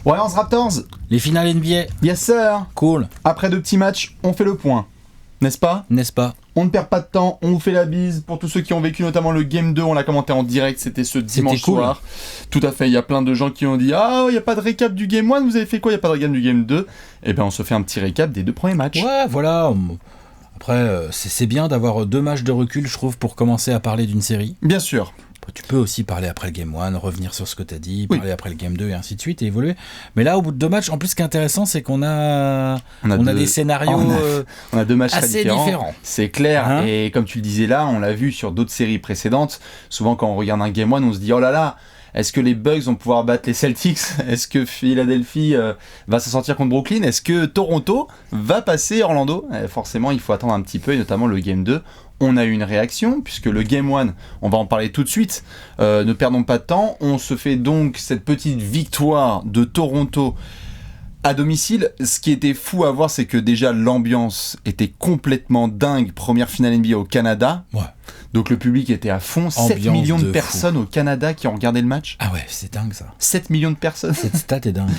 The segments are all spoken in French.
Warriors Raptors. Les finales NBA. Yes sir. Cool. Après 2 petits matchs, on fait le point. N'est-ce pas ? On ne perd pas de temps, on vous fait la bise. Pour tous ceux qui ont vécu notamment le Game 2, on l'a commenté en direct, c'était ce dimanche soir. Tout à fait, il y a plein de gens qui ont dit « Ah, il n'y a pas de récap du Game 1, vous avez fait quoi ? Il n'y a pas de récap du Game 2 ?» Eh bien, on se fait un petit récap des 2 premiers matchs. Ouais, voilà. Après, c'est bien d'avoir 2 matchs de recul, je trouve, pour commencer à parler d'une série. Bien sûr. Tu peux aussi parler après le Game 1, revenir sur ce que tu as dit, parler après le Game 2 et ainsi de suite et évoluer. Mais là, au bout de 2 matchs, en plus, ce qui est intéressant, c'est qu'on a des scénarios on a 2 matchs assez différents. C'est clair. Hein, et comme tu le disais là, on l'a vu sur d'autres séries précédentes. Souvent, quand on regarde un Game 1, on se dit « Oh là là !» Est-ce que les Bucks vont pouvoir battre les Celtics ? Est-ce que Philadelphie va s'en sortir contre Brooklyn ? Est-ce que Toronto va passer Orlando ? Forcément, il faut attendre un petit peu, et notamment le Game 2. On a eu une réaction, puisque le Game 1, on va en parler tout de suite. Ne perdons pas de temps. On se fait donc cette petite victoire de Toronto à domicile. Ce qui était fou à voir, c'est que déjà l'ambiance était complètement dingue. Première finale NBA au Canada. Ouais. Donc le public était à fond. 7 millions de personnes au Canada qui ont regardé le match. Ah ouais, c'est dingue ça. 7 millions de personnes. Cette stat est dingue.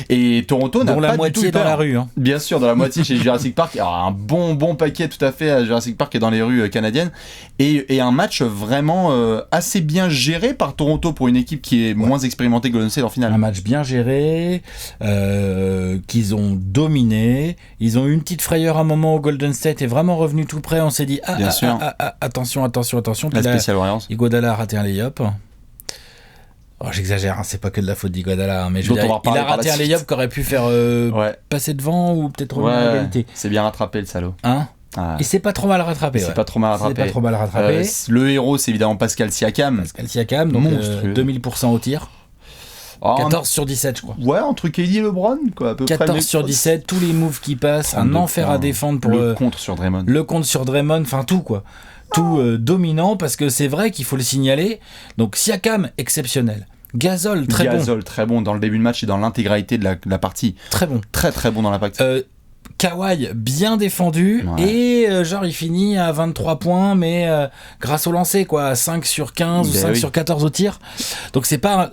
Et Toronto n'a pas du tout la moitié dans la rue. Hein. Bien sûr, dans la moitié chez Jurassic Park. Alors, un bon paquet tout à fait à Jurassic Park et dans les rues canadiennes. Et un match vraiment assez bien géré par Toronto pour une équipe qui est moins expérimentée que Golden State en finale. Un match bien géré, qu'ils ont dominé. Ils ont eu une petite frayeur à un moment où Golden State est vraiment revenu tout près. On s'est dit attention. La spéciale Warriors. Iguodala a raté un lay-up. Oh, j'exagère, hein, c'est pas que de la faute d'Iguodala, hein, mais je veux dire, il a raté un lay-up qui aurait pu faire passer devant ou peut-être revenir à l'égalité. C'est bien rattrapé le salaud. Hein Il s'est pas trop mal rattrapé. C'est pas trop mal rattrapé. Le héros, c'est évidemment Pascal Siakam. Donc 2000% au tir. 14 sur 17, je crois. Ouais, entre KD et LeBron, quoi, à peu 14 près. sur 17, tous les moves qui passent, un enfer à défendre pour le contre sur Draymond. Enfin tout quoi. Tout dominant, parce que c'est vrai qu'il faut le signaler. Donc Siakam, exceptionnel. Gasol, très bon dans le début de match et dans l'intégralité de la partie. Très bon. Très bon dans la partie. Kawhi, bien défendu, et il finit à 23 points, mais grâce au lancer, quoi, 5 sur 15 ou 5 sur 14 au tir. Donc c'est pas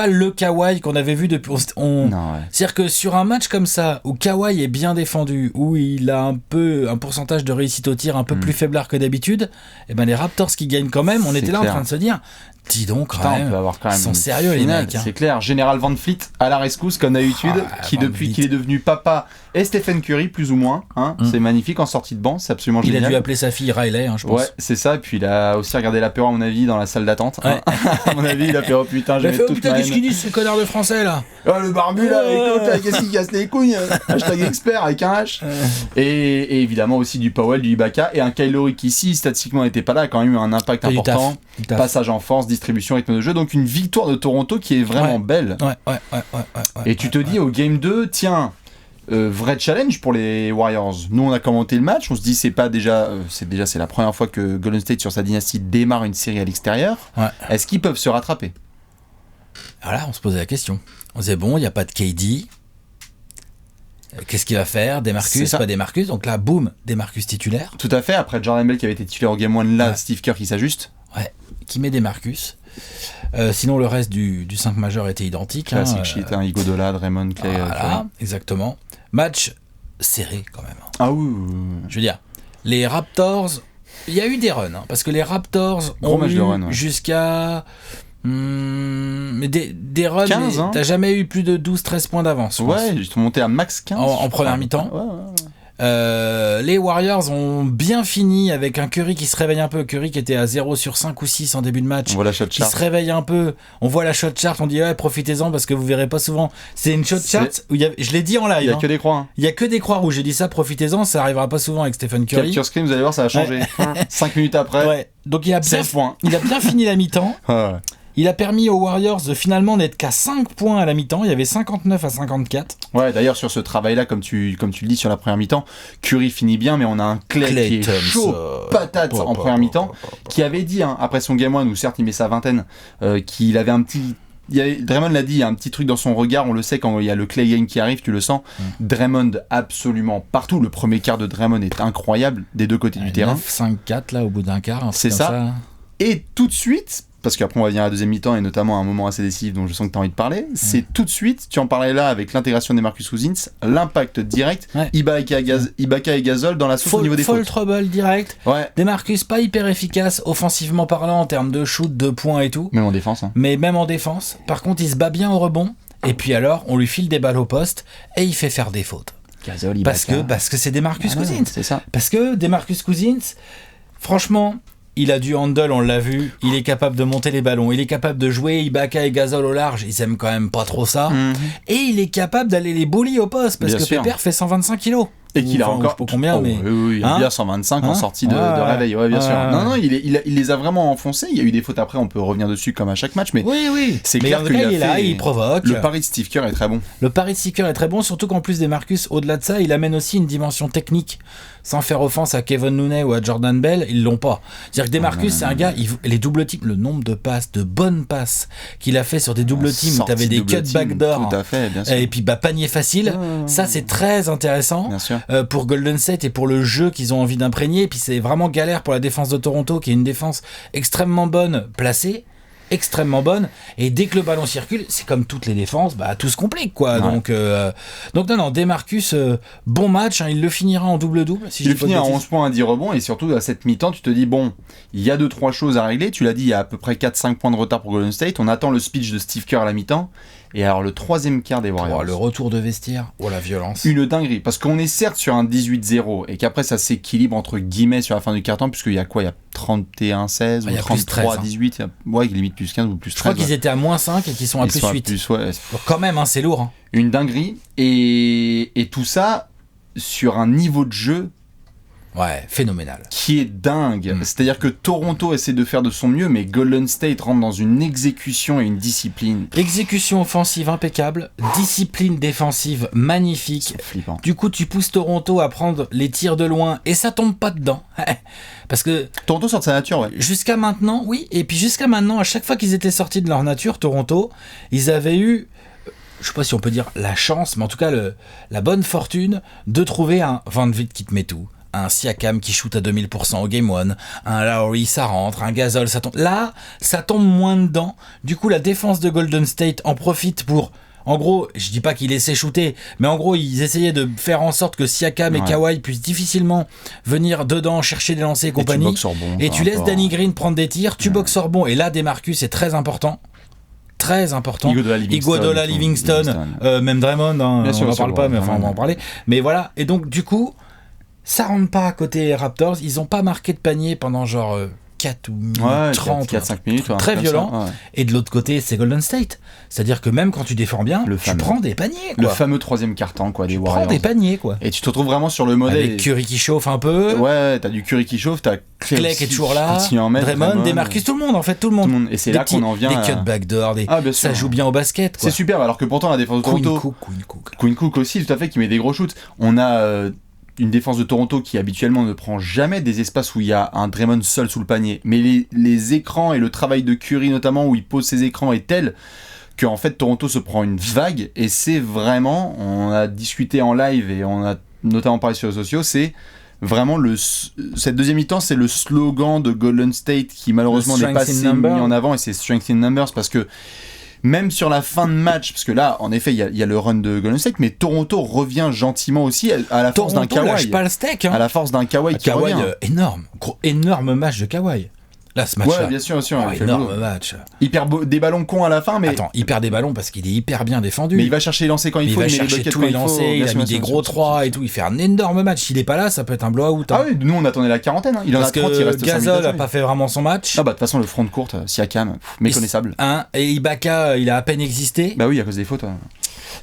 le Kawhi qu'on avait vu depuis... C'est-à-dire que sur un match comme ça, où Kawhi est bien défendu, où il a un pourcentage de réussite au tir un peu plus faiblard que d'habitude, et ben les Raptors qui gagnent quand même, on était là en train de se dire... Dis donc, on peut avoir quand même. Ils sont sérieux, les mecs. C'est clair. Général Van Fleet à la rescousse, comme d'habitude, qui depuis qu'il est devenu papa, et Stephen Curry, plus ou moins. C'est magnifique en sortie de banc, c'est absolument génial. Il a dû appeler sa fille Riley, je pense. Ouais, c'est ça. Et puis il a aussi regardé l'apéro, à mon avis, dans la salle d'attente. Ouais. À mon avis, il a fait oh putain, j'ai fait toute ma haine. Qu'est-ce qu'il dit, ce connard de français, là ? Oh, le barbu, là, écoute, qu'est-ce qu'il casse les couilles ? Hashtag expert avec un H. Et évidemment aussi du Powell, du Ibaka, et un Kylori qui, si statistiquement n'était pas là, a quand même eu un impact important. Passage en force, distribution, rythme de jeu. Donc une victoire de Toronto qui est vraiment belle. Et tu te dis au Game 2, tiens, vrai challenge pour les Warriors. Nous on a commenté le match, on se dit c'est la première fois que Golden State sur sa dynastie démarre une série à l'extérieur. Est-ce qu'ils peuvent se rattraper ? Alors là on se posait la question. On disait bon, il n'y a pas de KD. Qu'est-ce qu'il va faire ? Demarcus, pas Demarcus. Donc là, boum, Demarcus titulaire. Tout à fait, après Jordan Bell qui avait été titulaire au Game 1, là Steve Kerr qui s'ajuste. Ouais, qui met Demarcus. Sinon le reste du 5 majeur était identique. Classic shit, Iguodala, Draymond, Clay. Voilà, exactement. Match serré quand même. Ah oui. Je veux dire, les Raptors, il y a eu des runs, parce que les Raptors ont eu jusqu'à... mais des runs, 15, t'as jamais eu plus de 12-13 points d'avance. Ouais, ils sont montés à max 15. En première mi-temps. Les Warriors ont bien fini avec un Curry qui se réveille un peu. Curry qui était à 0 sur 5 ou 6 en début de match. On voit la shot chart. Qui se réveille un peu. On voit la shot chart. On dit profitez-en parce que vous verrez pas souvent. C'est une shot chart où je l'ai dit en live. Il y a que des croix. Il y a que des croix rouges. J'ai dit ça, profitez-en. Ça arrivera pas souvent avec Stephen Curry. Capture screen, vous allez voir, ça va changer. 5 minutes après. Ouais. Donc il a bien fini la mi-temps. Il a permis aux Warriors de finalement n'être qu'à 5 points à la mi-temps. Il y avait 59-54. Ouais, d'ailleurs, sur ce travail-là, comme tu le dis sur la première mi-temps, Curry finit bien, mais on a un Clay qui est chaud patate en première mi-temps, qui avait dit, après son Game 1, où certes il met sa vingtaine, qu'il avait un petit... Draymond l'a dit, il y a un petit truc dans son regard, on le sait quand il y a le Clay game qui arrive, tu le sens. Draymond absolument partout. Le premier quart de Draymond est incroyable des deux côtés du terrain. 9-5-4 là au bout d'un quart. C'est ça. Et tout de suite, parce qu'après on va venir à la deuxième mi-temps et notamment à un moment assez décisif dont je sens que tu as envie de parler, c'est tout de suite, tu en parlais là avec l'intégration des Marcus Cousins, l'impact direct, Ibaka et Gasol dans la sauce au niveau des fautes. Fall trouble direct, des Marcus pas hyper efficaces offensivement parlant en termes de shoot, de points et tout. Même en défense. Mais même en défense, par contre il se bat bien au rebond, et puis alors on lui file des balles au poste et il fait faire des fautes. Gasol, parce que c'est des Marcus Cousins. C'est ça. Parce que des Marcus Cousins, franchement... Il a du handle, on l'a vu. Il est capable de monter les ballons. Il est capable de jouer Ibaka et Gasol au large. Ils aiment quand même pas trop ça. Et il est capable d'aller les bully au poste parce que Pépère fait 125 kilos. Et qu'il a encore. Combien, mais... Oui, il a bien 125 en sortie de réveil. Ouais, bien sûr. Non, il les a vraiment enfoncés. Il y a eu des fautes après, on peut revenir dessus comme à chaque match. Mais oui. C'est clair qu'il est là, il provoque. Le pari de Steve Kerr est très bon. Le pari de Steve Kerr est très bon, surtout qu'en plus des Marcus, au-delà de ça, il amène aussi une dimension technique. Sans faire offense à Kevin Looney ou à Jordan Bell, ils l'ont pas. C'est-à-dire que Demarcus, c'est un gars, les double teams, le nombre de passes, de bonnes passes qu'il a fait sur des double teams où t'avais des cut backdoor. Tout à fait, bien sûr. Et puis panier facile. Ça, c'est très intéressant. Bien sûr. Pour Golden State et pour le jeu qu'ils ont envie d'imprégner. Et puis c'est vraiment galère pour la défense de Toronto, qui est une défense extrêmement bonne placée. Extrêmement bonne, et dès que le ballon circule, c'est comme toutes les défenses, tout se complique quoi. Donc non, Demarcus, bon match, il le finira en double-double. Il le finira en 11 points à 10 rebonds, et surtout à cette mi-temps, tu te dis bon, il y a 2-3 choses à régler. Tu l'as dit, il y a à peu près 4-5 points de retard pour Golden State. On attend le speech de Steve Kerr à la mi-temps. Et alors le troisième quart des Warriors. Le retour de vestiaire, la violence. Une dinguerie, parce qu'on est certes sur un 18-0 et qu'après ça s'équilibre entre guillemets sur la fin du quart-temps, puisqu'il y a quoi ? Il y a 31-16 ou 33-18, il y a limite plus 15 ou plus 13. Je crois qu'ils étaient à moins 5 et qu'ils sont à plus 8. Donc quand même, c'est lourd. Une dinguerie, et tout ça sur un niveau de jeu phénoménal. Qui est dingue. C'est-à-dire que Toronto essaie de faire de son mieux, mais Golden State rentre dans une exécution et une discipline. Exécution offensive impeccable, discipline défensive magnifique. C'est flippant. Du coup, tu pousses Toronto à prendre les tirs de loin et ça tombe pas dedans. Parce que Toronto sort de sa nature, Jusqu'à maintenant, et puis jusqu'à maintenant, à chaque fois qu'ils étaient sortis de leur nature, Toronto, ils avaient eu, je sais pas si on peut dire la chance, mais en tout cas la bonne fortune de trouver un Van Vliet qui te met tout. Un Siakam qui shoot à 2000% au Game 1, un Lowry ça rentre, un Gasol ça tombe. Là, ça tombe moins dedans. Du coup, la défense de Golden State en profite pour... En gros, je dis pas qu'ils laissaient shooter, mais en gros, ils essayaient de faire en sorte que Siakam et Kawhi puissent difficilement venir dedans, chercher des lancers et compagnie. Et tu laisses Danny Green prendre des tirs, tu boxes hors bon. Et là, Demarcus est très important. Très important. Iguodala, Livingston, même Draymond, bien sûr, on n'en parle pas, mais enfin, on va en parler. Mais voilà, et donc du coup... Ça rentre pas à côté Raptors, ils ont pas marqué de panier pendant genre 4 ou 30, 4-5 minutes. Très violent. Et de l'autre côté, c'est Golden State. C'est-à-dire que même quand tu défends bien, tu prends des paniers. Quoi. Le fameux troisième quart-temps des Warriors. Tu prends des paniers, quoi. Et tu te retrouves vraiment sur le modèle. Avec Curry qui chauffe un peu. Ouais, t'as du Curry qui chauffe, t'as Clay qui est toujours là. Draymond, Demarcus, tout le monde, en fait, tout le monde. Et c'est là qu'on en vient. Des cut backdoor, ça joue bien au basket, quoi. C'est super, alors que pourtant la défense de Toronto. Quinn Cook aussi, tout à fait, qui met des gros shoots. On a une défense de Toronto qui habituellement ne prend jamais des espaces où il y a un Draymond seul sous le panier. Mais les écrans et le travail de Curry notamment, où il pose ses écrans, est tel qu'en fait Toronto se prend une vague. Et c'est vraiment, on a discuté en live et on a notamment parlé sur les sociaux, c'est vraiment cette deuxième mi-temps, c'est le slogan de Golden State qui malheureusement n'est pas assez mis en avant, et c'est Strength in Numbers, parce que même sur la fin de match, parce que là, en effet, il y a le run de Golden State, mais Toronto revient gentiment aussi à la force d'un Kawhi. Lâche pas le steak, à la force d'un Kawhi qui revient. Énorme match de Kawhi. Là, ce match-là. Ouais, bien sûr. Énorme match. Il perd des ballons cons à la fin, mais... Attends, il perd des ballons parce qu'il est hyper bien défendu. Mais il va chercher les lancers quand il faut, il va chercher tous les lancers, il a mis des gros 3 et tout. Il fait un énorme match. S'il est pas là, ça peut être un blowout. Ah oui, nous on attendait la quarantaine. Il en a 30, il reste 5 minutes. Gasol a pas fait vraiment son match. Ah bah de toute façon, le front de courte, Siakam, méconnaissable. Et Ibaka, il a à peine existé. Bah oui, à cause des fautes.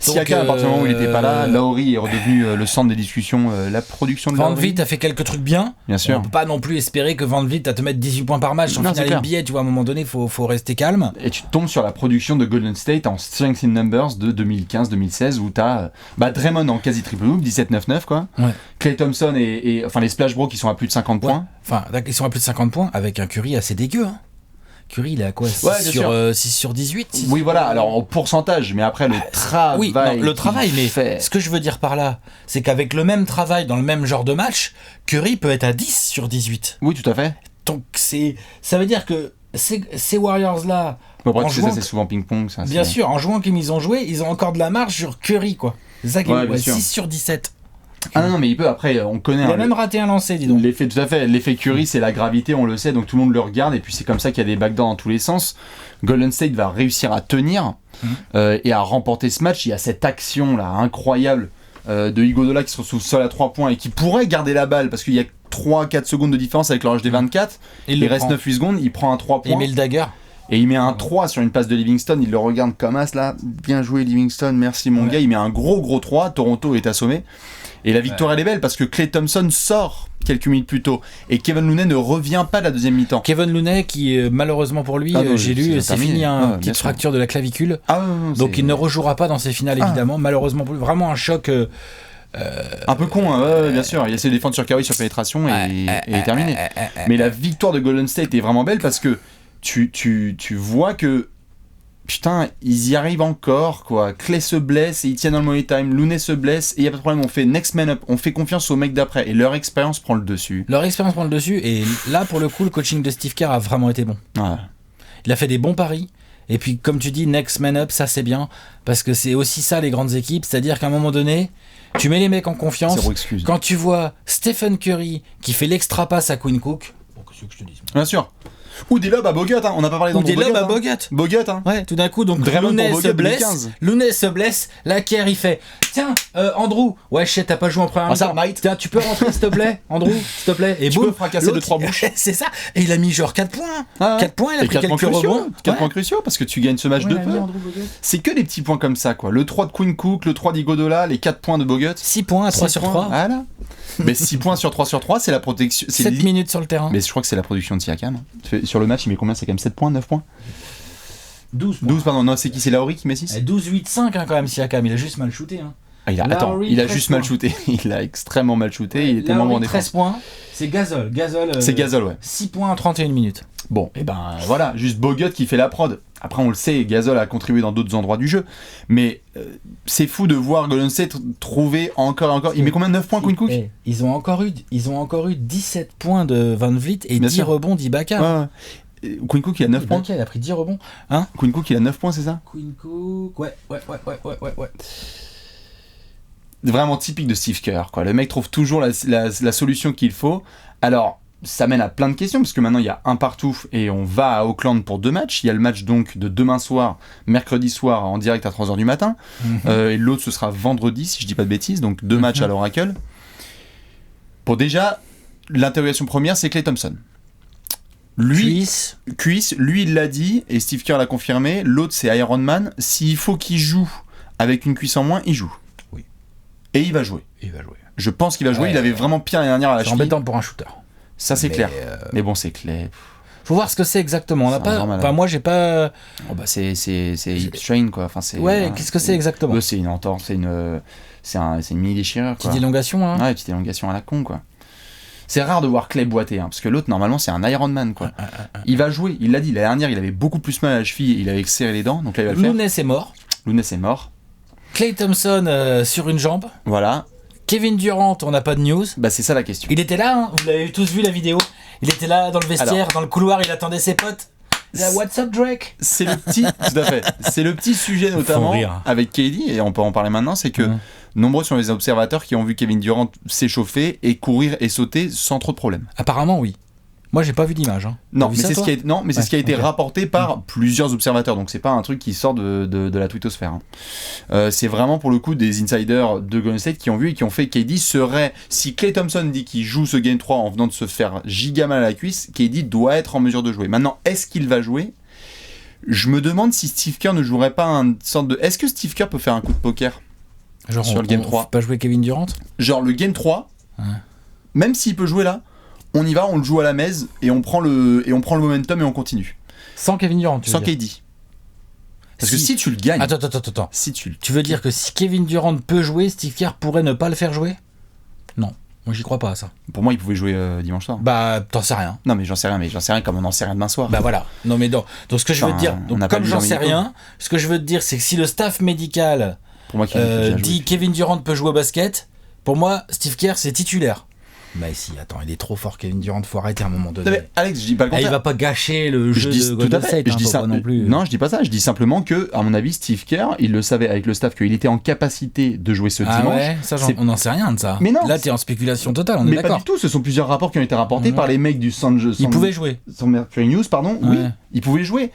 Siakam, à partir du moment où il était pas là, Lowry est redevenu le centre des discussions, la production de Van Vliet a fait quelques trucs bien. Bien sûr. On peut pas non plus espérer que Van Vliet à te mettre 18 points par match en finale NBA, tu vois, à un moment donné, faut rester calme. Et tu tombes sur la production de Golden State en Strength in Numbers de 2015-2016 où t'as Draymond en quasi triple-double, 17-9-9 quoi. Ouais. Klay Thompson et enfin les Splash Bros qui sont à plus de 50 points. Enfin, ils sont à plus de 50 points avec un Curry assez dégueu, hein. Curry, il est à quoi 6 sur 18 6... Oui, voilà, alors en pourcentage, mais après le travail. Oui, non, le travail, mais ce que je veux dire par là, c'est qu'avec le même travail dans le même genre de match, Curry peut être à 10 sur 18. Oui, tout à fait. Donc ça veut dire que ces Warriors-là, Après, tu sais, ça c'est souvent ping-pong. Ça, bien sûr, en jouant comme ils ont joué, ils ont encore de la marge sur Curry, quoi. C'est ça qui est 6 sur 17. Ah non, mais il peut, après, on connaît... Il a même raté un lancer, dis donc. Tout à fait, l'effet Curry, c'est la gravité, on le sait, donc tout le monde le regarde, et puis c'est comme ça qu'il y a des backdoors dans tous les sens. Golden State va réussir à tenir et à remporter ce match. Il y a cette action-là, incroyable, de Iguodala qui se retrouve seul à 3 points et qui pourrait garder la balle, parce qu'il y a 3-4 secondes de différence avec l'horloge des 24. Il reste 9-8 secondes, il prend un 3 points. Il met le dagger. Et il met un 3 sur une passe de Livingston, il le regarde comme as là, bien joué Livingston, merci mon gars, il met un gros 3, Toronto est assommé. Et la victoire elle est belle parce que Klay Thompson sort quelques minutes plus tôt et Kevin Looney ne revient pas de la deuxième mi-temps. Kevin Looney qui malheureusement pour lui, j'ai lu, c'est fini, une petite fracture de la clavicule. Donc il ne rejouera pas dans ces finales évidemment, malheureusement pour lui, vraiment un choc... un peu con, bien sûr. Il essaie de défendre sur Curry sur pénétration et est terminé. Mais la victoire de Golden State est vraiment belle parce que tu vois que putain, ils y arrivent encore, quoi. Klay se blesse et ils tiennent dans le money time. Looney se blesse et il n'y a pas de problème. On fait next man up. On fait confiance aux mecs d'après. Et leur expérience prend le dessus. Et là, pour le coup, le coaching de Steve Kerr a vraiment été bon. Ouais. Il a fait des bons paris. Et puis, comme tu dis, next man up, ça c'est bien. Parce que c'est aussi ça, les grandes équipes. C'est-à-dire qu'à un moment donné, tu mets les mecs en confiance. Quand tu vois Stephen Curry qui fait l'extra passe à Quinn Cook. Bon, qu'est-ce que je te dis ? Bien sûr. Ou des lobes à Bogut, on n'a pas parlé d'Andrew Bogut. Ou des lobes à Bogut. Bogut, Ouais, tout d'un coup, donc Looney se blesse, la Kerr il fait tiens, Andrew, ouais, shit, t'as pas joué en première mi-temps. Tiens, tu peux rentrer s'il te plaît, Andrew, s'il te plaît. Et tu peux fracasser 2-3 bouches. C'est ça. Et il a mis genre 4 points. 4 points, il a pris quelques rebonds. 4 points cruciaux parce que tu gagnes ce match de peu. C'est que des petits points comme ça, quoi. Le 3 de Quinn Cook, le 3 d'Iguodala, les 4 points de Bogut. 6 points à 3 sur 3. Voilà. Mais 6 points sur 3 sur 3, c'est la protection. 7 minutes sur le terrain. Mais je crois que c'est la production de Siakam. Sur le match, il met combien ? C'est quand même 7 points, 9 points 12 pardon. Non, c'est qui ? C'est Lauri qui met 6 ? 12-8-5 quand même, Siakam. Il a juste mal shooté. Il a juste mal shooté. Il a extrêmement mal shooté. Il était membre en défense. 13 points. C'est Gasol. C'est Gasol, ouais. 6 points en 31 minutes. Bon, et ben voilà, juste Bogut qui fait la prod. Après, on le sait, Gasol a contribué dans d'autres endroits du jeu. Mais c'est fou de voir Golden State trouver encore. Il met combien de 9 points, Quinn Cook ? Ils ont encore eu 17 points de Van Vliet et 10 rebonds d'Ibaka. Ouais. Quinn Cook, il a 9 points. Il a pris 10 rebonds. Hein ? Quinn Cook, il a 9 points, c'est ça ? Quinn Cook, ouais. Vraiment typique de Steve Kerr, quoi. Le mec trouve toujours la solution qu'il faut. Alors, ça mène à plein de questions, parce que maintenant, il y a un partout, et on va à Auckland pour 2 matchs. Il y a le match, donc, de demain soir, mercredi soir, en direct à 3h du matin. Et l'autre, ce sera vendredi, si je dis pas de bêtises. Donc, 2 matchs à l'Oracle. Pour déjà, l'interrogation première, c'est Klay Thompson. Cuisse, lui il l'a dit et Steve Kerr l'a confirmé. L'autre c'est Iron Man. S'il faut qu'il joue avec une cuisse en moins, il joue. Oui. Et il va jouer. Je pense qu'il va jouer. Il avait vraiment pire l'année dernière à la cheville. C'est embêtant pour un shooter. Ça c'est clair. Mais bon, c'est clair. Faut voir ce que c'est exactement. On n'a pas. Enfin, moi j'ai pas. Oh bah c'est X-Strain quoi. Enfin c'est. Ouais. Qu'est-ce que c'est exactement ? C'est une entorse. C'est une mini déchirure. Petite élongation. Hein. Ouais, petite élongation à la con quoi. C'est rare de voir Klay boiter, parce que l'autre, normalement, c'est un Iron Man, quoi. Il va jouer, il l'a dit, l'année dernière, il avait beaucoup plus mal à la cheville, il avait serré les dents, donc là, il va le faire. Looney, c'est mort. Klay Thompson sur une jambe. Voilà. Kevin Durant, on n'a pas de news. Bah, c'est ça la question. Il était là, hein, vous l'avez tous vu la vidéo. Il était là, dans le vestiaire, dans le couloir, il attendait ses potes. What's up, Drake ? C'est le petit, tout à fait. C'est le petit sujet, notamment, avec KD, et on peut en parler maintenant, c'est que nombreux sont les observateurs qui ont vu Kevin Durant s'échauffer et courir et sauter sans trop de problèmes. Apparemment, oui. Moi, j'ai pas vu d'image. Hein. Non, mais c'est ce qui a été rapporté par plusieurs observateurs. Donc, c'est pas un truc qui sort de la twittosphère. Hein. C'est vraiment, pour le coup, des insiders de Golden State qui ont vu et qui ont fait KD serait... Si Klay Thompson dit qu'il joue ce Game 3 en venant de se faire giga mal à la cuisse, KD doit être en mesure de jouer. Maintenant, est-ce qu'il va jouer ? Je me demande si Steve Kerr ne jouerait pas une sorte de... Est-ce que Steve Kerr peut faire un coup de poker ? Genre sur le Game 3. On peut pas jouer Kevin Durant ? Genre le Game 3, même s'il peut jouer là, on y va, on le joue à la mèze et on prend le momentum et on continue. Sans Kevin Durant, sans KD. Parce que si tu le gagnes... Attends. Si tu veux dire que si Kevin Durant peut jouer, Steve Kerr pourrait ne pas le faire jouer ? Non. Moi, j'y crois pas à ça. Pour moi, il pouvait jouer dimanche soir. Bah, t'en sais rien. Non, mais j'en sais rien comme on n'en sait rien demain soir. Bah voilà. Non, mais donc ce que je veux te dire, comme j'en sais rien, ce que je veux te dire, c'est que si le staff médical dit Kevin Durant peut jouer au basket, pour moi, Steve Kerr, c'est titulaire. Bah si, attends, il est trop fort, Kevin Durant, faut arrêter à un moment donné. Non, mais Alex, je dis pas le contraire. Il va pas gâcher le jeu de Golden State, je dis ça non plus. Non, je dis pas ça. Je dis simplement que, à mon avis, Steve Kerr, il le savait avec le staff qu'il était en capacité de jouer ce dimanche. Ouais, ça, on n'en sait rien de ça. Mais non. Là, t'es en spéculation totale, on est d'accord. Mais pas du tout. Ce sont plusieurs rapports qui ont été rapportés par les mecs du Il pouvait jouer. Sans Mercury News, pardon. Oui, il pouvait jouer.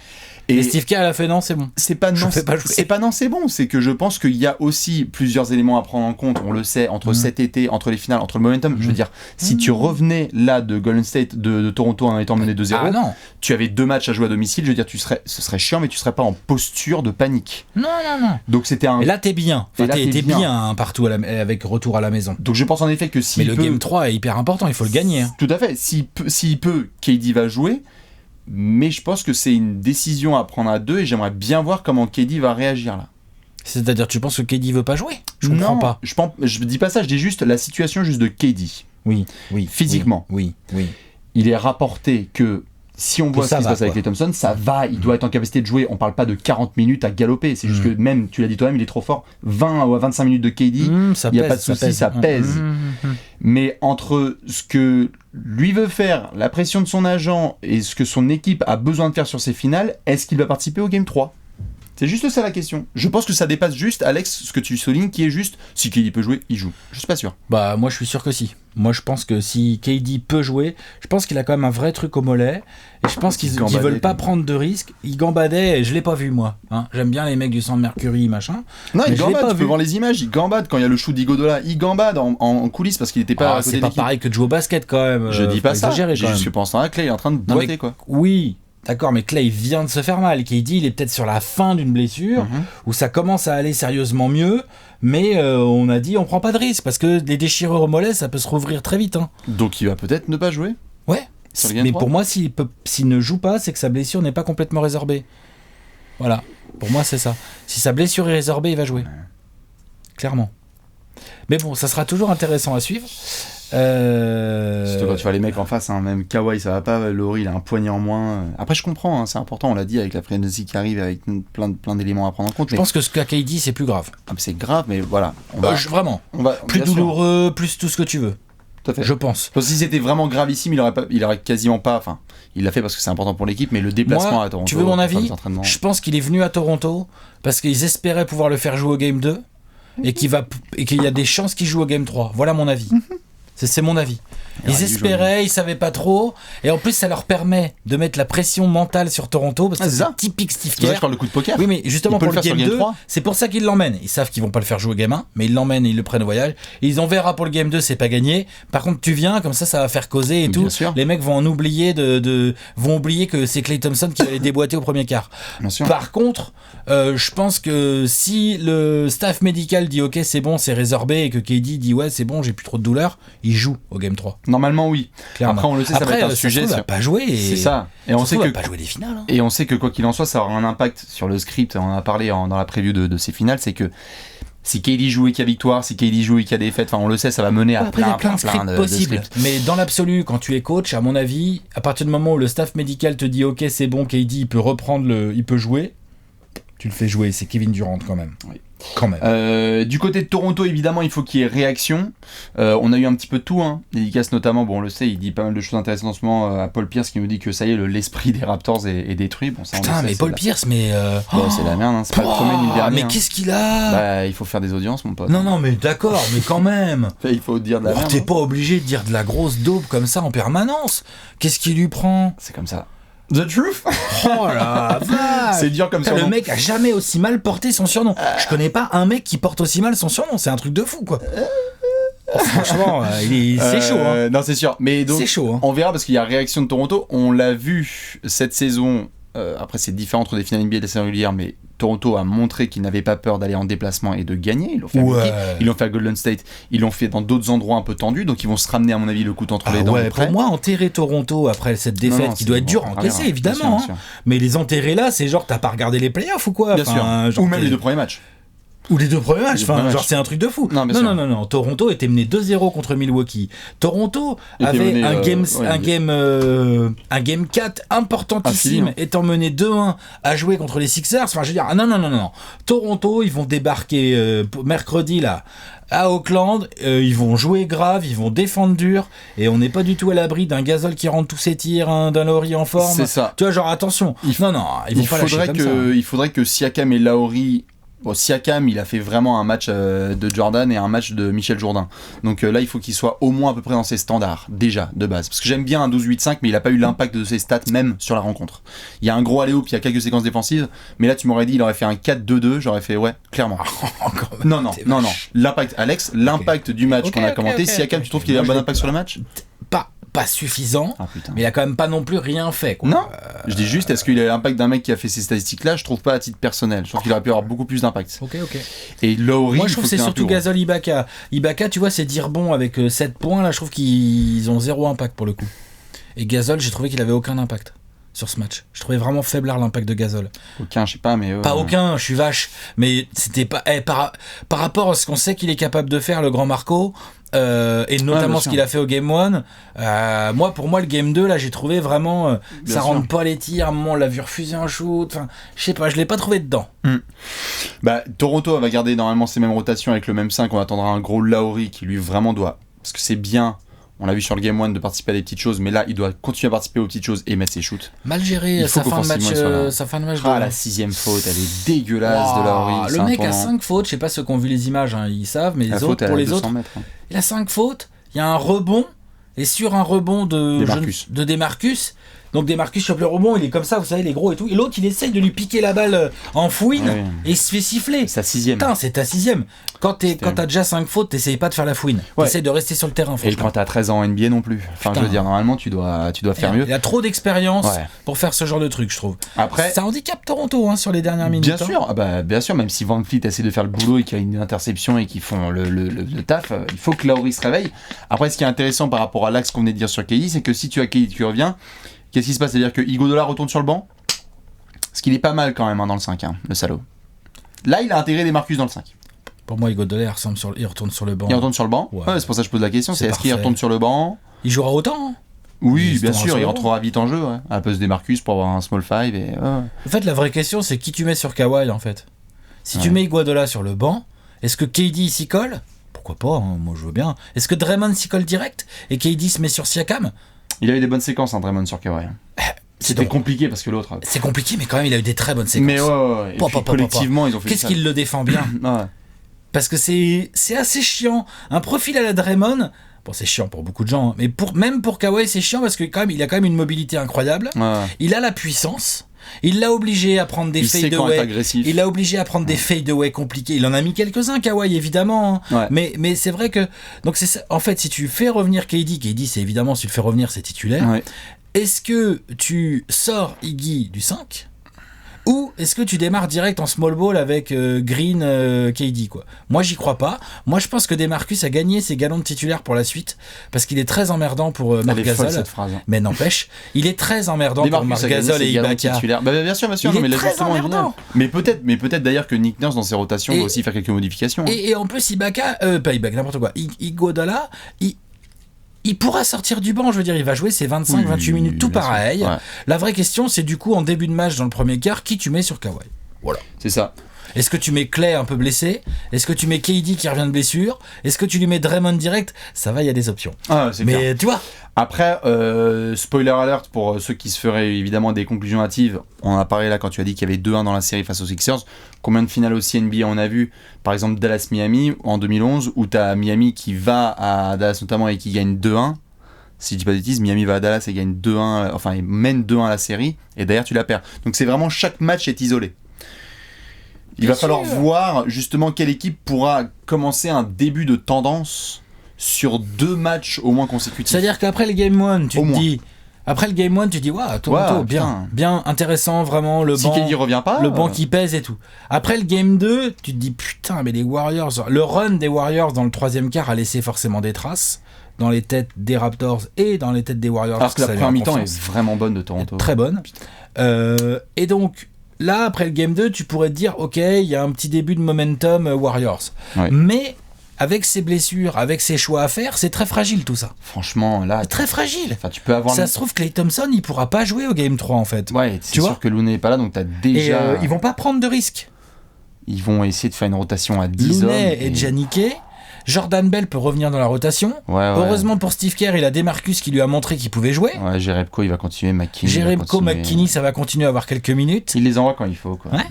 Et Steve Kerr a fait non, c'est bon. C'est pas non, c'est bon. C'est que je pense qu'il y a aussi plusieurs éléments à prendre en compte. On le sait, entre cet été, entre les finales, entre le momentum. Je veux dire, si tu revenais là de Golden State, de Toronto en étant mené 2-0, tu avais 2 matchs à jouer à domicile. Je veux dire, ce serait chiant, mais tu serais pas en posture de panique. Non. Donc c'était un. Et là, t'es bien. T'es bien partout avec retour à la maison. Donc je pense en effet que mais le Game 3 est hyper important. Il faut le gagner. Tout à fait. S'il peut, KD va jouer. Mais je pense que c'est une décision à prendre à 2 et j'aimerais bien voir comment KD va réagir là. C'est-à-dire, tu penses que KD veut pas jouer ? Je comprends pas. Je dis pas ça, je dis juste la situation juste de KD. Oui. Physiquement. Oui. Il est rapporté que si on voit ce qui se passe avec Klay Thompson, ça va, il doit être en capacité de jouer. On parle pas de 40 minutes à galoper, c'est juste que même, tu l'as dit toi-même, il est trop fort. 20 ou 25 minutes de KD, il n'y a pas de souci, ça pèse. Mais entre ce que lui veut faire, la pression de son agent et ce que son équipe a besoin de faire sur ses finales, est-ce qu'il va participer au Game 3 ? C'est juste ça la question. Je pense que ça dépasse juste, Alex, ce que tu soulignes, qui est juste, si KD peut jouer, il joue. Je suis pas sûr. Bah moi je suis sûr que si. Moi je pense que si KD peut jouer, je pense qu'il a quand même un vrai truc au mollet. Et je pense qu'ils veulent pas prendre de risques. Il gambadait, et je l'ai pas vu moi. J'aime bien les mecs du Centre Mercury, machin. Non, il gambade, tu peux voir les images, il gambade quand il y a le shoot d'Igodola. Il gambade en coulisses parce qu'il était pas à côté c'est pas pareil que de jouer au basket quand même. Je dis pas ça, je pense à Klay, il est en train de boiter quoi. Oui. D'accord, mais Klay vient de se faire mal. KD, il est peut-être sur la fin d'une blessure où ça commence à aller sérieusement mieux, mais on a dit on prend pas de risque parce que les déchirures au mollet, ça peut se rouvrir très vite. Donc il va peut-être ne pas jouer. Ouais. Mais pour moi, s'il ne joue pas, c'est que sa blessure n'est pas complètement résorbée. Voilà. Pour moi, c'est ça. Si sa blessure est résorbée, il va jouer. Clairement. Mais bon, ça sera toujours intéressant à suivre. Surtout quand tu vois les mecs en face, même Kawhi ça va pas, Laurie il a un poignet en moins. Après je comprends, c'est important, on l'a dit avec la frénésie qui arrive, avec plein d'éléments à prendre en compte. Je pense que ce qu'a KD c'est plus grave. C'est grave, mais voilà. Vraiment. Plus douloureux, plus tout ce que tu veux. Tout à fait. Je pense. Parce que si c'était vraiment gravissime, il aurait quasiment pas. Enfin, il l'a fait parce que c'est important pour l'équipe, mais le déplacement à Toronto. Tu veux mon avis ? Je pense qu'il est venu à Toronto parce qu'ils espéraient pouvoir le faire jouer au Game 2 et qu'il y a des chances qu'il joue au Game 3. Voilà mon avis. C'est mon avis. Ils espéraient, ils savaient pas trop, et en plus ça leur permet de mettre la pression mentale sur Toronto parce que c'est typique Steve Kerr. Je parle de coup de poker. Oui, mais justement pour le Game 2, c'est pour ça qu'ils l'emmènent. Ils savent qu'ils vont pas le faire jouer au Game 1, mais ils l'emmènent et ils le prennent au voyage. Et ils en verra pour le Game 2, c'est pas gagné. Par contre, tu viens, comme ça va faire causer et tout. Les mecs vont en oublier vont oublier que c'est Klay Thompson qui va les déboîter au premier quart. Par contre, je pense que si le staff médical dit ok c'est bon, c'est résorbé, et que KD dit ouais c'est bon, j'ai plus trop de douleur, il joue au Game 3. Normalement oui. Clairement. Après on le sait, ça va être un sujet. Il va pas jouer. C'est ça. Et on sait que pas jouer les finales. Et on sait que quoi qu'il en soit, ça aura un impact sur le script. On en a parlé dans la preview de ces finales, c'est que si KD joue et qu'il y a victoire, si KD joue et qu'il y a défaite, enfin on le sait, ça va mener à plein de scripts possibles. Mais dans l'absolu, quand tu es coach, à mon avis, à partir du moment où le staff médical te dit ok c'est bon, KD il peut reprendre il peut jouer, tu le fais jouer. C'est Kevin Durant quand même. Oui. Quand même. Du côté de Toronto, évidemment, il faut qu'il y ait réaction. On a eu un petit peu de tout, dédicace notamment, bon on le sait, il dit pas mal de choses intéressantes en ce moment à Paul Pierce qui nous dit que ça y est, l'esprit des Raptors est détruit. Bon, ça, putain, mais Paul Pierce, mais... c'est la merde, c'est pas le premier ni le dernier. Mais qu'est-ce qu'il a ? Il faut faire des audiences, mon pote. Non, mais d'accord, mais quand même. Il faut dire de la merde. T'es pas obligé de dire de la grosse daube comme ça en permanence. Qu'est-ce qui lui prend ? C'est comme ça. The Truth. Oh la vache. C'est dur comme surnom. Le mec a jamais aussi mal porté son surnom. Je connais pas un mec qui porte aussi mal son surnom. C'est un truc de fou, quoi. Franchement, c'est chaud. Non, c'est sûr. Mais donc, c'est chaud. On verra parce qu'il y a réaction de Toronto. On l'a vu cette saison. Après, c'est différent entre des finales NBA et des séries régulières, mais Toronto a montré qu'ils n'avaient pas peur d'aller en déplacement et de gagner. Ils l'ont fait à Milwaukee, ils l'ont fait à Golden State, ils l'ont fait dans d'autres endroits un peu tendus, donc ils vont se ramener à mon avis le couteau entre les dents. Pour moi, enterrer Toronto après cette défaite qui doit être dure à encaisser, évidemment. Bien sûr. Mais les enterrer là, c'est genre t'as pas regardé les playoffs ou quoi ? Bien sûr. Ou même les 2 premiers matchs. Ou les 2 premiers matchs, genre c'est un truc de fou. Non. Toronto était mené 2-0 contre Milwaukee. Toronto avait un game 4 importantissime, étant mené 2-1 à jouer contre les Sixers. Enfin, je veux dire, non. Toronto, ils vont débarquer mercredi là à Auckland, ils vont jouer grave, ils vont défendre dur, et on n'est pas du tout à l'abri d'un Gasol qui rentre tous ses tirs, d'un Lowry en forme. C'est ça. Tu vois, genre attention. Ils vont pas lâcher comme ça. Il faudrait que Siakam et Lowry. Bon, Siakam, il a fait vraiment un match de Jordan et un match de Michel Jourdain. Donc là, il faut qu'il soit au moins à peu près dans ses standards, déjà, de base. Parce que j'aime bien un 12-8-5, mais il n'a pas eu l'impact de ses stats, même sur la rencontre. Il y a un gros alley-oop, il y a quelques séquences défensives, mais là, tu m'aurais dit, il aurait fait un 4-2-2, j'aurais fait, ouais, clairement. Non. L'impact, Alex, l'impact du match qu'on a commenté, Siakam, tu trouves qu'il a un bon impact sur le match ? Pas suffisant, mais il a quand même pas non plus rien fait, quoi. Non, je dis juste, est-ce qu'il a l'impact d'un mec qui a fait ces statistiques-là ? Je trouve pas à titre personnel. Je trouve qu'il aurait pu avoir beaucoup plus d'impact. Ok. Et Lowry, moi je trouve que c'est surtout Gasol Ibaka. Ibaka, tu vois, c'est dire bon avec 7 points, là je trouve qu'ils ont 0 impact pour le coup. Et Gasol, j'ai trouvé qu'il avait aucun impact sur ce match. Je trouvais vraiment faiblard l'impact de Gasol. Aucun, je sais pas, mais... Pas aucun, je suis vache. Mais c'était pas... par rapport à ce qu'on sait qu'il est capable de faire, le grand Marco... et notamment ce qu'il a fait au Game 1, pour moi le Game 2 là j'ai trouvé vraiment ça rentre pas les tirs, à un moment on l'a vu refuser un shoot, enfin je sais pas, je l'ai pas trouvé dedans. Toronto va garder normalement ses mêmes rotations avec le même 5, on attendra un gros Lowry qui lui vraiment doit, parce que c'est bien, on l'a vu sur le Game 1 de participer à des petites choses, mais là il doit continuer à participer aux petites choses et mettre ses shoots. Mal géré sa fin de match. La 6ème faute, elle est dégueulasse de Lowry. Le mec a 5 fautes, je sais pas ceux qui ont vu les images, ils savent, mais les autres, pour les autres, il a 5 fautes, il y a un rebond, et sur un rebond de Demarcus. Donc Demarcus chope le rebond, il est comme ça, vous savez, les gros et tout. Et l'autre, il essaye de lui piquer la balle en fouine, et il se fait siffler. C'est sa 6ème. Putain, c'est ta 6ème. Quand t'as déjà 5 fautes, t'essayes pas de faire la fouine. T'essayes de rester sur le terrain. Et quand t'as 13 ans en NBA non plus. Enfin, je veux dire, normalement, tu dois faire mieux. Il a trop d'expérience pour faire ce genre de truc, je trouve. Après, ça handicape Toronto sur les dernières minutes. Bien sûr, même si Van Fleet essaie de faire le boulot et qu'il y a une interception et qu'ils font le taf, il faut que Lowry se réveille. Après, ce qui est intéressant par rapport à l'axe qu'on venait de dire sur KD, c'est que si tu as KD qui revient, qu'est-ce qui se passe ? C'est-à-dire que Iguodala retourne sur le banc, ce qu'il est pas mal quand même dans le 5, le salaud. Là, il a intégré des Marcus dans le 5. Pour moi, Iguodala, il retourne sur le banc. Il retourne sur le banc ? Ouais, c'est pour ça que je pose la question, est-ce qu'il retourne sur le banc ? Il jouera autant ? Oui, bien sûr, il rentrera vite en jeu, à la place des Marcus pour avoir un small 5. En fait, la vraie question, c'est qui tu mets sur Kawhi, en fait. Si tu mets Iguodala sur le banc, est-ce que KD s'y colle ? Pourquoi pas, moi je veux bien. Est-ce que Draymond s'y colle direct et KD se met sur Siakam ? Il a eu des bonnes séquences, Draymond sur Kawhi. C'était compliqué parce que l'autre. C'est compliqué, mais quand même, il a eu des très bonnes séquences. Mais ouais. Collectivement, ils ont fait. Qu'est-ce qu'il le défend bien ? Parce que c'est assez chiant. Un profil à la Draymond. Bon, c'est chiant pour beaucoup de gens, mais même pour Kawhi, c'est chiant parce que il a quand même une mobilité incroyable. Il a la puissance. Il l'a obligé à prendre des fade-away. Il l'a obligé à prendre des fade-away compliqués. Il en a mis quelques-uns, Kawhi, évidemment. Mais c'est vrai que. Donc, c'est ça. En fait, si tu fais revenir KD, c'est évidemment, si tu le fais revenir, c'est titulaire. Est-ce que tu sors Iggy du 5 ? Ou est-ce que tu démarres direct en small ball avec Green, KD, quoi ? Moi, j'y crois pas. Moi, je pense que Demarcus a gagné ses galons de titulaire pour la suite parce qu'il est très emmerdant pour Marc Gasol. Cette phrase. Mais n'empêche, il est très emmerdant pour Marc Gasol et Ibaka. Bien sûr, il est très emmerdant. Mais peut-être d'ailleurs que Nick Nurse dans ses rotations va aussi faire quelques modifications. Et en plus, pas Ibaka, n'importe quoi. Iguodala, il pourra sortir du banc, je veux dire, il va jouer ses 25-28 minutes, tout pareil. La vraie question, c'est du coup, en début de match, dans le premier quart, qui tu mets sur Kawhi ? Voilà. C'est ça. Est-ce que tu mets Clay un peu blessé ? Est-ce que tu mets KD qui revient de blessure ? Est-ce que tu lui mets Draymond direct ? Ça va, il y a des options. C'est mais clair. Tu vois. Après, spoiler alert pour ceux qui se feraient évidemment des conclusions hâtives, on en a parlé là quand tu as dit qu'il y avait 2-1 dans la série face aux Sixers. Combien de finales aussi NBA on a vu ? Par exemple Dallas-Miami en 2011 où tu as Miami qui va à Dallas notamment et qui gagne 2-1. Si je dis pas de bêtises, Miami va à Dallas et gagne 2-1, enfin il mène 2-1 à la série et derrière tu la perds. Donc c'est vraiment chaque match est isolé. Il va falloir voir justement quelle équipe pourra commencer un début de tendance sur 2 matchs au moins consécutifs. C'est-à-dire qu'après le Game 1, tu te dis... Après le Game 1, tu dis Toronto, bien intéressant, vraiment, le banc. Si KD revient pas, le banc qui pèse et tout. Après le Game 2, tu te dis putain, mais les Warriors, le run des Warriors dans le 3e quart a laissé forcément des traces dans les têtes des Raptors et dans les têtes des Warriors. Parce que la première mi-temps est vraiment bonne de Toronto. Très bonne. Et donc là, après le Game 2, tu pourrais te dire, ok, il y a un petit début de momentum Warriors. Ouais. Mais avec ses blessures, avec ses choix à faire, c'est très fragile tout ça. Franchement, là... Très fragile. Enfin, tu peux avoir... Ça se trouve, Klay Thompson, il pourra pas jouer au Game 3, en fait. Ouais, c'est sûr que Looney n'est pas là, donc t'as déjà... Et ils vont pas prendre de risques. Ils vont essayer de faire une rotation à 10 hommes. Looney et Janiké. Jordan Bell peut revenir dans la rotation. Ouais. Heureusement pour Steve Kerr, il a DeMarcus qui lui a montré qu'il pouvait jouer. Ouais, Jerebko, il va continuer. McKinney, ça va continuer à avoir quelques minutes. Il les envoie quand il faut, quoi. Ouais.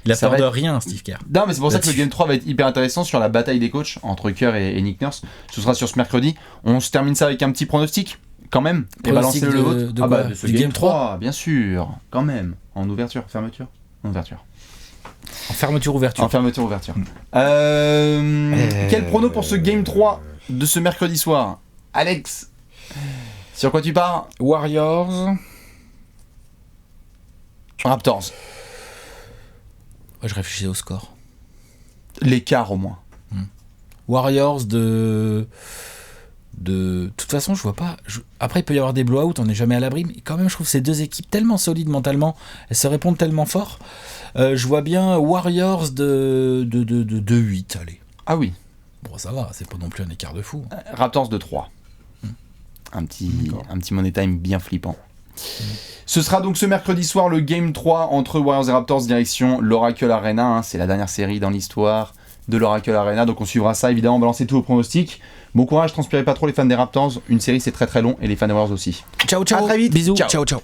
Il a peur de rien, Steve Kerr. Non, mais c'est pour ça que le Game 3 va être hyper intéressant sur la bataille des coachs entre Kerr et Nick Nurse. Ce sera sur ce mercredi. On se termine ça avec un petit pronostic, quand même. Et balancer le vôtre. De ce Game 3, bien sûr, quand même. En ouverture, fermeture. En ouverture. En fermeture-ouverture. Quel prono pour ce Game 3 de ce mercredi soir, Alex? Sur quoi tu pars? Warriors. Raptors. Ouais, je réfléchis au score. L'écart au moins. Warriors de toute façon, je vois pas. Après, il peut y avoir des blowouts, on n'est jamais à l'abri, mais quand même, je trouve ces deux équipes tellement solides mentalement, elles se répondent tellement fort. Je vois bien Warriors de 8, allez. Ah oui. Bon, ça va, c'est pas non plus un écart de fou. Raptors de 3. Un petit money time bien flippant. Ce sera donc ce mercredi soir le Game 3 entre Warriors et Raptors direction l'Oracle Arena. C'est la dernière série dans l'histoire de l'Oracle Arena, donc on suivra ça évidemment, on va lancer tous vos pronostics. Bon courage, transpirez pas trop les fans des Raptors, une série c'est très très long et les fans des Warriors aussi. Ciao, à très vite, bisous, ciao. ciao.